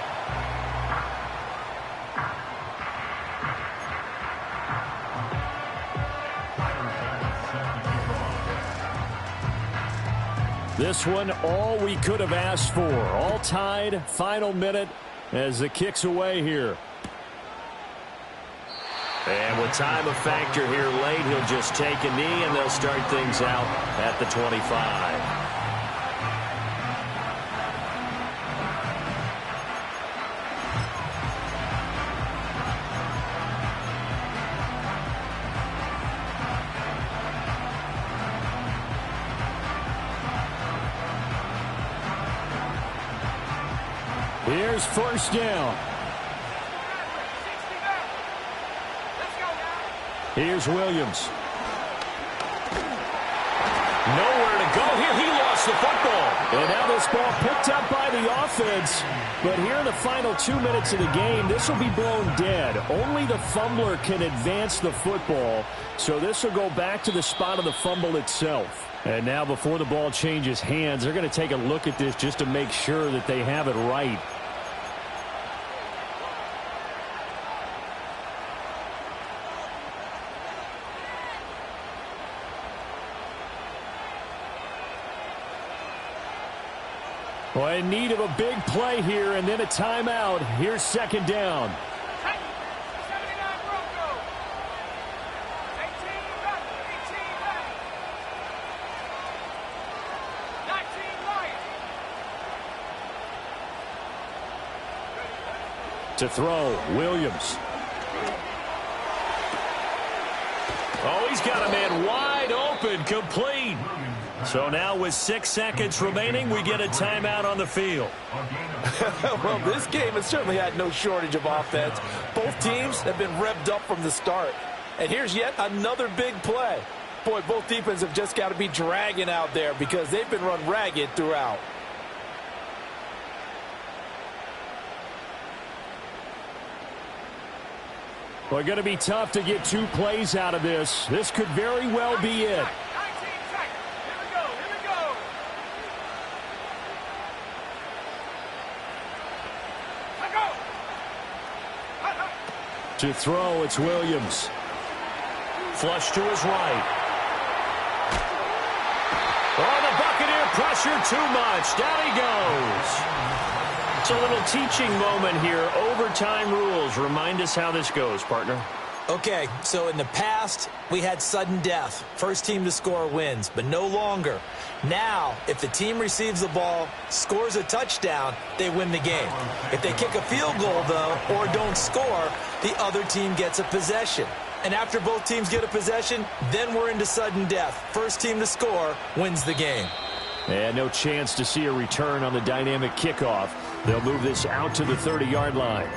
This one, all we could have asked for. All tied, final minute as the kick's away here. And with time a factor here late, he'll just take a knee and they'll start things out at the 25. Here's 1st down. Here's Williams. Nowhere to go here. He lost the football. And now this ball picked up by the offense. But here in the final 2 minutes of the game, this will be blown dead. Only the fumbler can advance the football. So this will go back to the spot of the fumble itself. And now before the ball changes hands, they're going to take a look at this just to make sure that they have it right. Well, in need of a big play here and then a timeout. Here's 2nd down. To throw, Williams. Oh, he's got a man wide open, complete. So now with 6 seconds remaining, we get a timeout on the field. Well, this game has certainly had no shortage of offense. Both teams have been revved up from the start. And here's yet another big play. Boy, both defenses have just got to be dragging out there because they've been run ragged throughout. Well, going to be tough to get 2 plays out of this. This could very well be it. 19 seconds. Here we go. Here we go. Let go. To throw, it's Williams. Flush to his right. Oh, the Buccaneer pressure too much. Down he goes. It's a little teaching moment here. Overtime rules. Remind us how this goes, partner. Okay, so in the past, we had sudden death. First team to score wins, but no longer. Now, if the team receives the ball, scores a touchdown, they win the game. If they kick a field goal, though, or don't score, the other team gets a possession. And after both teams get a possession, then we're into sudden death. First team to score wins the game. And no chance to see a return on the dynamic kickoff. They'll move this out to the 30-yard line.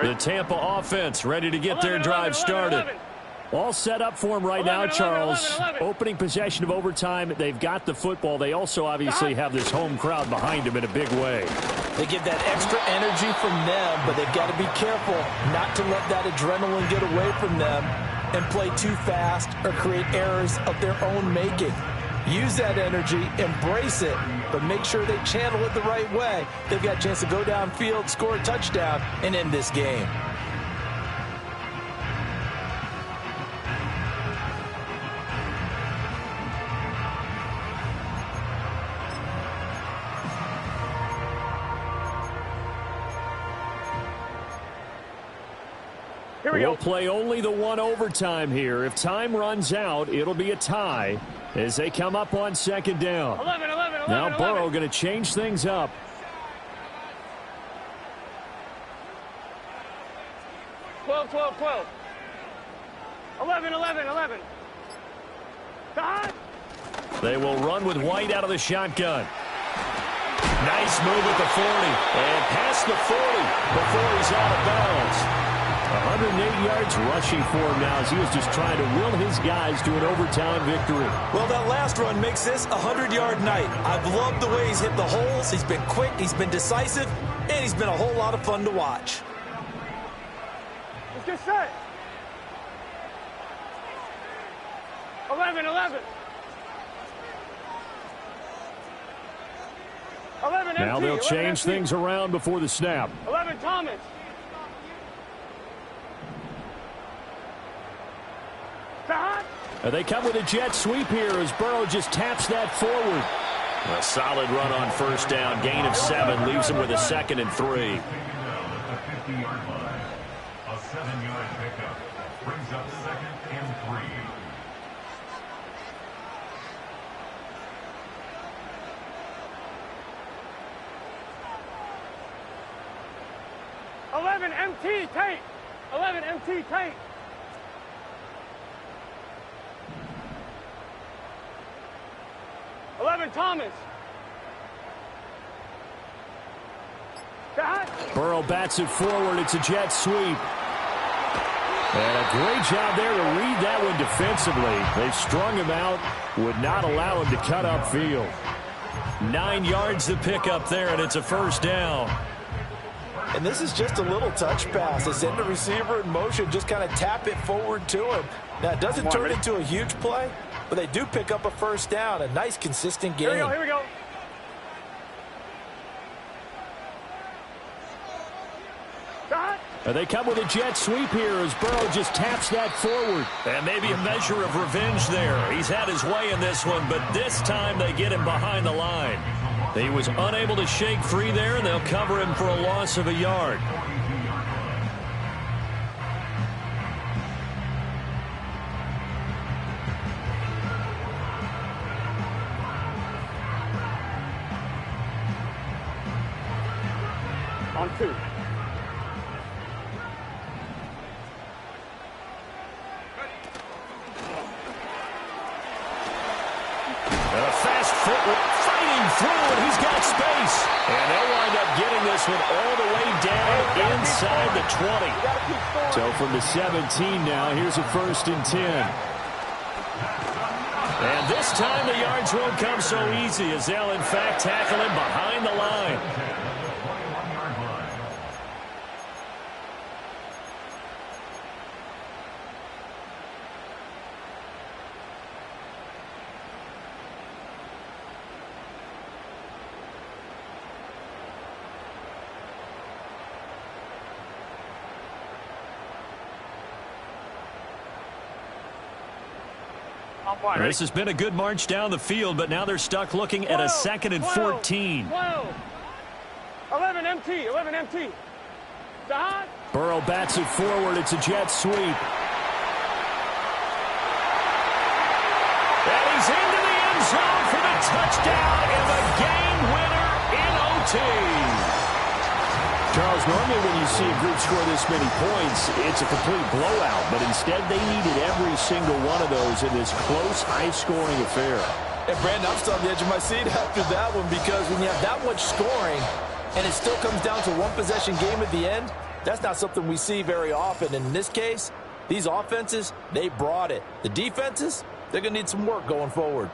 The Tampa offense ready to get their drive started. All set up for them right now, Charles. Opening possession of overtime. They've got the football. They also obviously have this home crowd behind them in a big way. They get that extra energy from them, but they've got to be careful not to let that adrenaline get away from them and play too fast or create errors of their own making. Use that energy, embrace it, but make sure they channel it the right way. They've got a chance to go downfield, score a touchdown, and end this game. We'll play only the one overtime here. If time runs out, it'll be a tie as they come up on second down. 11. Now Burrow going to change things up. 12. 11. They will run with White out of the shotgun. Nice move at the 40. And past the 40 before he's out of bounds. 108 yards rushing for him now as he was just trying to will his guys to an overtime victory. Well, that last run makes this a 100-yard night. I've loved the way he's hit the holes. He's been quick, he's been decisive, and he's been a whole lot of fun to watch. Let's get set. 11. 11 now they'll change things around before the snap. 11 Thomas. They come with a jet sweep here as Burrow just taps that forward. A solid run on first down. Gain of 7 leaves him with a 2nd and 3. A 7-yard pickup brings up 2nd and 3. 11 MT tape. 11 MT tape. Thomas. Burrow bats it forward. It's a jet sweep. And a great job there to read that one defensively. They strung him out, would not allow him to cut upfield. 9 yards to pick up there, and it's a first down. And this is just a little touch pass. They send the receiver in motion, just kind of tap it forward to him. Now, it doesn't turn into a huge play, but they do pick up a first down. A nice, consistent game. Here we go. They come with a jet sweep here as Burrow just taps that forward. And maybe a measure of revenge there. He's had his way in this one, but this time they get him behind the line. He was unable to shake free there, and they'll cover him for a loss of a yard. On 2. Fighting through, and he's got space. And they'll wind up getting this one all the way down inside the 20. So from the 17 now, here's a 1st and 10. And this time the yards won't come so easy as they'll, in fact, tackle him behind the line. This has been a good march down the field, but now they're stuck looking at a 2nd and 14. 11 MT, 11 MT. Sahad. Burrow bats it forward. It's a jet sweep. And he's into the end zone for the touchdown and the game winner in OT. Charles, normally when you see a group score this many points, it's a complete blowout. But instead, they needed every single one of those in this close, high-scoring affair. And, Brandon, I'm still on the edge of my seat after that one because when you have that much scoring and it still comes down to one-possession game at the end, that's not something we see very often. And in this case, these offenses, they brought it. The defenses, they're going to need some work going forward.